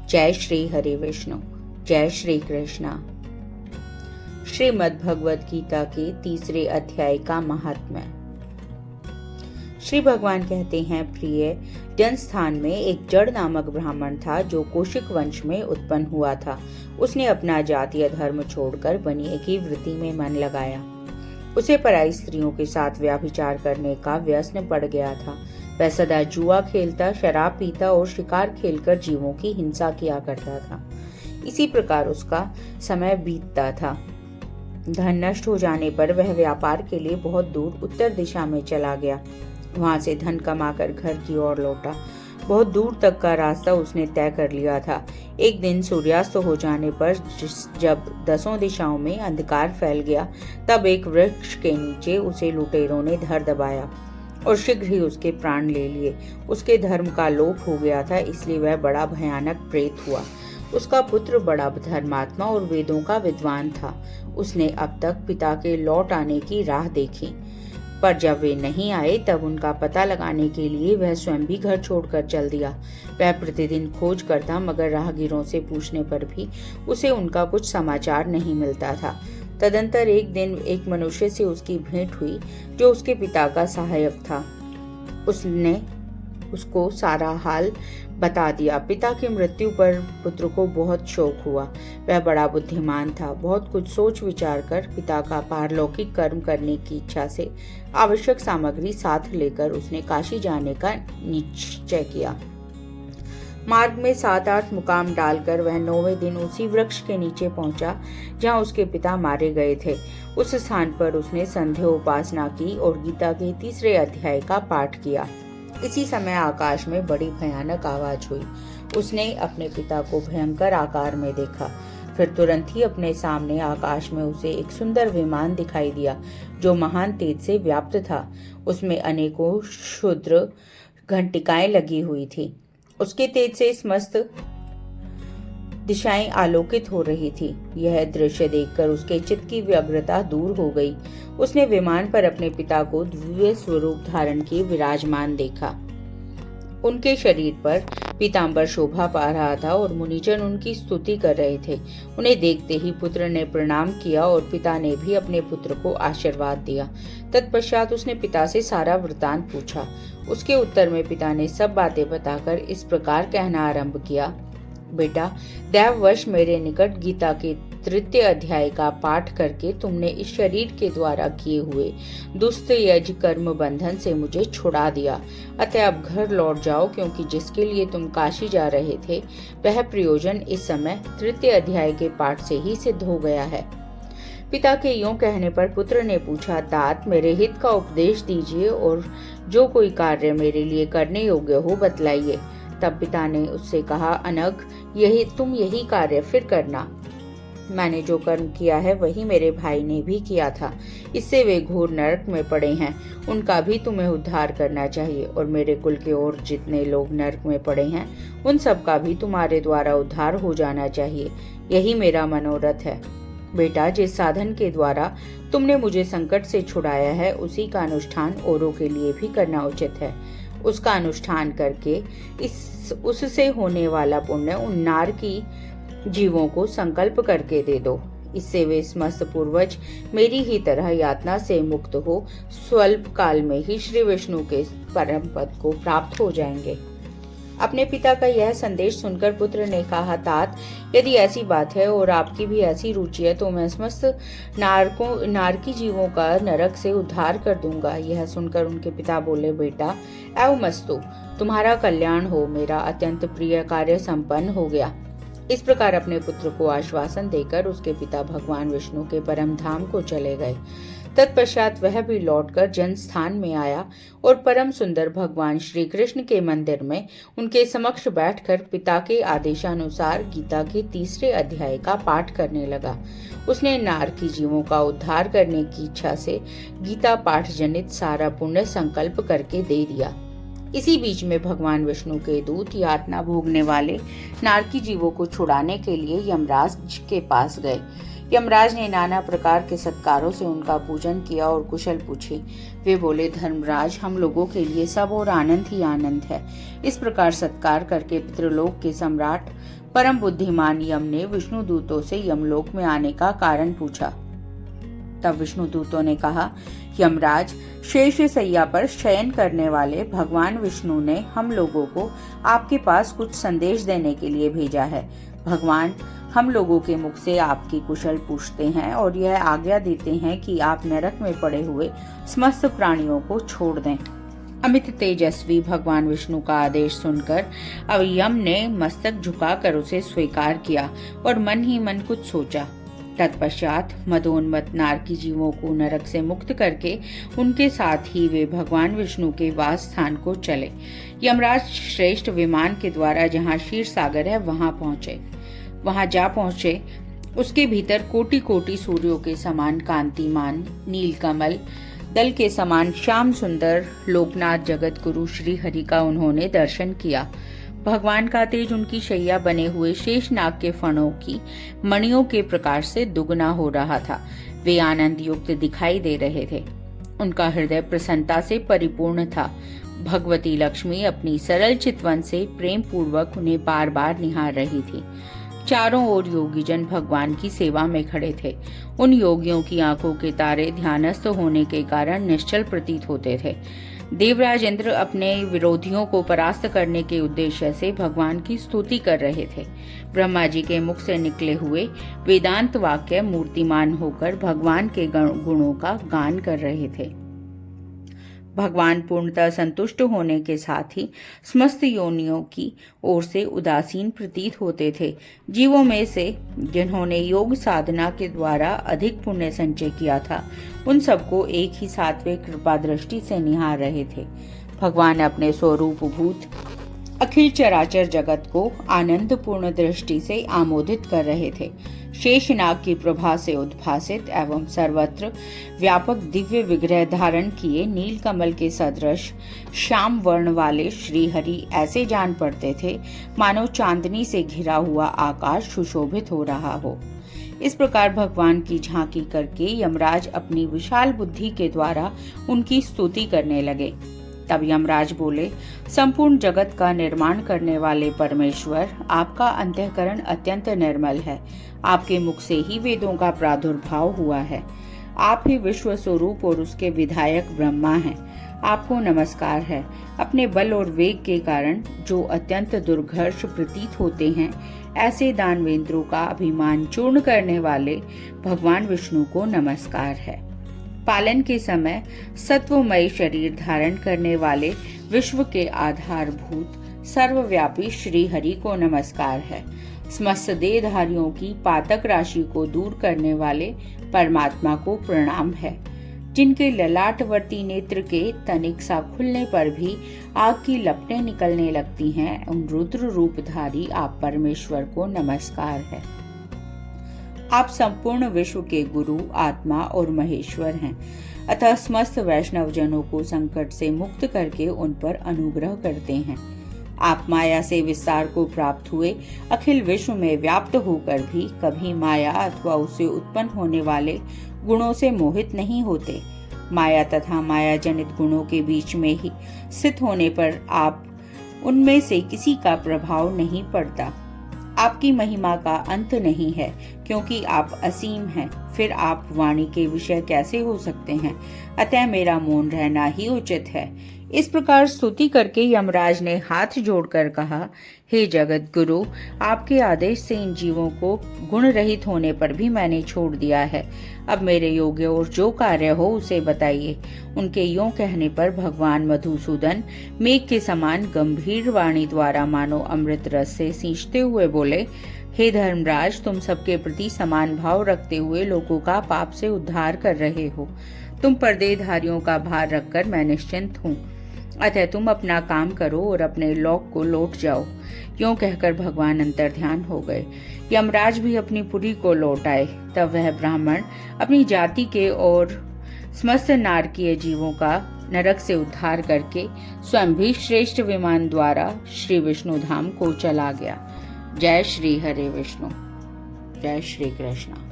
जय श्री हरि विष्णु, जय श्री कृष्णा। श्रीमद् भगवद गीता के तीसरे अध्याय का महात्म्य। श्री भगवान कहते हैं, प्रिय जनस्थान में एक जड़ नामक ब्राह्मण था जो कौशिक वंश में उत्पन्न हुआ था। उसने अपना जातीय धर्म छोड़कर बनिए की वृत्ति में मन लगाया। उसे पराई स्त्रियों के साथ व्याभिचार करने का व्यसन पड़ गया था। वह सदा जुआ खेलता, शराब पीता और शिकार खेलकर जीवों की हिंसा किया करता था। इसी प्रकार उसका समय बीतता था। धन नष्ट हो जाने पर वह व्यापार के लिए बहुत दूर उत्तर दिशा में चला गया। वहां से धन कमाकर घर की ओर लौटा। बहुत दूर तक का रास्ता उसने तय कर लिया था। एक दिन सूर्यास्त हो जाने पर जब दसों दिशाओं में अंधकार फैल गया, तब एक वृक्ष के नीचे उसे लुटेरों ने धर दबाया और शीघ्र ही उसके प्राण ले लिए। उसके धर्म का लोप हो गया था, इसलिए वह बड़ा भयानक प्रेत हुआ। उसका पुत्र बड़ा धर्मात्मा और वेदों का विद्वान था। उसने अब तक पिता के लौट आने की राह देखी, पर जब वे नहीं आए तब उनका पता लगाने के लिए वह स्वयं भी घर छोड़कर चल दिया। वह प्रतिदिन खोज करता, मगर राहगीरों से पूछने पर भी उसे उनका कुछ समाचार नहीं मिलता था। तदंतर एक दिन एक मनुष्य से उसकी भेंट हुई जो उसके पिता का सहायक था। उसने उसको सारा हाल बता दिया। पिता की मृत्यु पर पुत्र को बहुत शोक हुआ। वह बड़ा बुद्धिमान था। बहुत कुछ सोच विचार कर पिता का पारलौकिक कर्म करने की इच्छा से आवश्यक सामग्री साथ लेकर उसने काशी जाने का निश्चय किया। मार्ग में 7-8 मुकाम डालकर वह 9वें दिन उसी वृक्ष के नीचे पहुंचा जहां उसके पिता मारे गए थे। उस स्थान पर उसने संध्या उपासना की और गीता के तीसरे अध्याय का पाठ किया। इसी समय आकाश में बड़ी भयानक आवाज हुई। उसने अपने पिता को भयंकर आकार में देखा। फिर तुरंत ही अपने सामने आकाश में उसे एक सुंदर विमान दिखाई दिया जो महान तेज से व्याप्त था। उसमें अनेकों क्षुद्र घंटिकाएं लगी हुई थी। उसके तेज से समस्त दिशाएं आलोकित हो रही थी। यह दृश्य देखकर उसके चित्त की व्यग्रता दूर हो गई। उसने विमान पर अपने पिता को दिव्य स्वरूप धारण किए विराजमान देखा। उनके शरीर पर पीतांबर शोभा पा रहा था और मुनिजन उनकी स्तुति कर रहे थे। उन्हें देखते ही पुत्र ने प्रणाम किया और पिता ने भी अपने पुत्र को आशीर्वाद दिया। तत्पश्चात उसने पिता से सारा वृतांत पूछा। उसके उत्तर में पिता ने सब बातें बताकर इस प्रकार कहना आरंभ किया, बेटा, दैववश मेरे निकट गीता के तृतीय अध्याय का पाठ करके तुमने इस शरीर के द्वारा किए हुए दुष्ट यज्ञ कर्म बंधन से मुझे छुड़ा दिया। अतः अब घर लौट जाओ, क्योंकि जिसके लिए तुम काशी जा रहे थे वह प्रयोजन इस समय तृतीय अध्याय के पाठ से ही सिद्ध हो गया है। पिता के यूं कहने पर पुत्र ने पूछा, तात, मेरे हित का उपदेश दीजिए और जो कोई कार्य मेरे लिए करने योग्य हो बतलाइए। तब पिता ने उससे कहा, अनघ, यही कार्य फिर करना। मैंने जो कर्म किया है वही मेरे भाई ने भी किया था। इससे वे घोर नरक में पड़े हैं। उनका भी तुम्हें उद्धार करना चाहिए और मेरे कुल के और जितने लोग नरक में पड़े हैं उन सब का भी तुम्हारे द्वारा उद्धार हो जाना चाहिए। यही मेरा मनोरथ है। बेटा, जिस साधन के द्वारा तुमने मुझे संकट से छुड़ाया है उसी का अनुष्ठान औरों के लिए भी करना उचित है। उसका अनुष्ठान करके उससे होने वाला पुण्य उन नार की जीवों को संकल्प करके दे दो। इससे वे समस्त पूर्वज मेरी ही तरह यातना से मुक्त हो स्वल्प काल में ही श्री विष्णु के परम पद को प्राप्त हो जाएंगे। अपने पिता का यह संदेश सुनकर पुत्र ने कहा, तात, यदि ऐसी बात है और आपकी भी ऐसी रुचि है तो मैं समस्त नारकी जीवों का नरक से उद्धार कर दूंगा। यह सुनकर उनके पिता बोले, बेटा, एवमस्तु, तुम्हारा कल्याण हो। मेरा अत्यंत प्रिय कार्य संपन्न हो गया। इस प्रकार अपने पुत्र को आश्वासन देकर उसके पिता भगवान विष्णु के परम धाम को चले गए। तत्पश्चात वह भी लौटकर जनस्थान में आया और परम सुंदर भगवान श्री कृष्ण के मंदिर में उनके समक्ष बैठकर पिता के आदेशानुसार गीता के तीसरे अध्याय का पाठ करने लगा। उसने नारकी जीवों का उद्धार करने की इच्छा से गीता पाठ जनित सारा पुण्य संकल्प करके दे दिया। इसी बीच में भगवान विष्णु के दूत यातना भोगने वाले नारकी जीवों को छुड़ाने के लिए यमराज के पास गए। यमराज ने नाना प्रकार के सत्कारों से उनका पूजन किया और कुशल पूछी। वे बोले, धर्मराज, हम लोगों के लिए सब और आनंद ही आनंद है। इस प्रकार सत्कार करके पितृलोक के सम्राट परम बुद्धिमान यम ने विष्णु दूतों से यमलोक में आने का कारण पूछा। तब विष्णु दूतों ने कहा, यमराज, शेष सैया पर शयन करने वाले भगवान विष्णु ने हम लोगों को आपके पास कुछ संदेश देने के लिए भेजा है। भगवान हम लोगों के मुख से आपकी कुशल पूछते हैं और यह आज्ञा देते हैं कि आप नरक में पड़े हुए समस्त प्राणियों को छोड़ दें। अमित तेजस्वी भगवान विष्णु का आदेश सुनकर अब यम ने मस्तक झुकाकर उसे स्वीकार किया और मन ही मन कुछ सोचा। तत्पश्चात मदोन्मत्त नारकी जीवों को नरक से मुक्त करके उनके साथ ही वे भगवान विष्णु के वास स्थान को चले। यमराज श्रेष्ठ विमान के द्वारा जहाँ क्षीर सागर है वहां जा पहुंचे। उसके भीतर कोटि कोटि सूर्यों के समान कांतिमान नीलकमल दल के समान श्याम सुंदर लोकनाथ जगत गुरु श्री हरि का उन्होंने दर्शन किया। भगवान का तेज उनकी शैया बने हुए शेषनाग के फणों की मणियों के प्रकाश से दुगना हो रहा था। वे आनंद युक्त दिखाई दे रहे थे। उनका हृदय प्रसन्नता से परिपूर्ण था। भगवती लक्ष्मी अपनी सरल चितवन से प्रेम पूर्वक उन्हें बार बार निहार रही थी। चारों ओर योगीजन भगवान की सेवा में खड़े थे। उन योगियों की आंखों के तारे ध्यानस्थ होने के कारण निश्चल प्रतीत होते थे। देवराज इंद्र अपने विरोधियों को परास्त करने के उद्देश्य से भगवान की स्तुति कर रहे थे। ब्रह्मा जी के मुख से निकले हुए वेदांत वाक्य मूर्तिमान होकर भगवान के गुणों का गान कर रहे थे। भगवान पूर्णतः संतुष्ट होने के साथ ही समस्त योनियों की ओर से उदासीन प्रतीत होते थे। जीवों में से जिन्होंने योग साधना के द्वारा अधिक पुण्य संचय किया था, उन सबको एक ही साथ वे कृपा दृष्टि से निहार रहे थे। भगवान अपने स्वरूप भूत अखिल चराचर जगत को आनंद पूर्ण दृष्टि से आमोदित कर रहे थे। शेषनाग की प्रभा से उद्भासित एवं सर्वत्र व्यापक दिव्य विग्रह धारण किए नीलकमल के सदृश श्याम वर्ण वाले श्रीहरि ऐसे जान पड़ते थे मानो चांदनी से घिरा हुआ आकाश सुशोभित हो रहा हो। इस प्रकार भगवान की झांकी करके यमराज अपनी विशाल बुद्धि के द्वारा उनकी स्तुति करने लगे। तब यमराज बोले, संपूर्ण जगत का निर्माण करने वाले परमेश्वर, आपका अंतःकरण अत्यंत निर्मल है। आपके मुख से ही वेदों का प्रादुर्भाव हुआ है। आप ही विश्व स्वरूप और उसके विधायक ब्रह्मा हैं। आपको नमस्कार है। अपने बल और वेग के कारण जो अत्यंत दुर्घर्ष प्रतीत होते हैं, ऐसे दानवेंद्रों का अभिमान चूर्ण करने वाले भगवान विष्णु को नमस्कार है। पालन के समय सत्वमय शरीर धारण करने वाले विश्व के आधारभूत सर्वव्यापी श्री हरि को नमस्कार है। समस्त देहधारियों की पातक राशि को दूर करने वाले परमात्मा को प्रणाम है। जिनके ललाटवर्ती नेत्र के तनिक सा खुलने पर भी आग की लपटें निकलने लगती हैं, उन रुद्र रूपधारी आप परमेश्वर को नमस्कार है। आप संपूर्ण विश्व के गुरु, आत्मा और महेश्वर हैं, अतः समस्त वैष्णव जनों को संकट से मुक्त करके उन पर अनुग्रह करते हैं। आप माया से विस्तार को प्राप्त हुए अखिल विश्व में व्याप्त होकर भी कभी माया अथवा उससे उत्पन्न होने वाले गुणों से मोहित नहीं होते। माया तथा माया जनित गुणों के बीच में ही स्थित होने पर आप उनमें से किसी का प्रभाव नहीं पड़ता। आपकी महिमा का अंत नहीं है, क्योंकि आप असीम हैं। फिर आप वाणी के विषय कैसे हो सकते हैं? अतः मेरा मौन रहना ही उचित है। इस प्रकार स्तुति करके यमराज ने हाथ जोड़कर कहा, हे जगत गुरु, आपके आदेश से इन जीवों को गुण रहित होने पर भी मैंने छोड़ दिया है। अब मेरे योग्य और जो कार्य हो उसे बताइए। उनके यों कहने पर भगवान मधुसूदन मेघ के समान गंभीर वाणी द्वारा मानो अमृत रस से सींचते हुए बोले, हे धर्मराज, तुम सबके प्रति समान भाव रखते हुए लोगों का पाप से उद्धार कर रहे हो। तुम पर देहधारियों का भार रखकर मैं निश्चिंत हूँ। अतः तुम अपना काम करो और अपने लोक को लौट जाओ। यूं कहकर भगवान अंतर्ध्यान हो गए। यमराज भी अपनी पुरी को लौट आए। तब वह ब्राह्मण अपनी जाति के और समस्त नारकीय जीवों का नरक से उद्धार करके स्वयं भी श्रेष्ठ विमान द्वारा श्री विष्णु धाम को चला गया। जय श्री हरे विष्णु, जय श्री कृष्ण।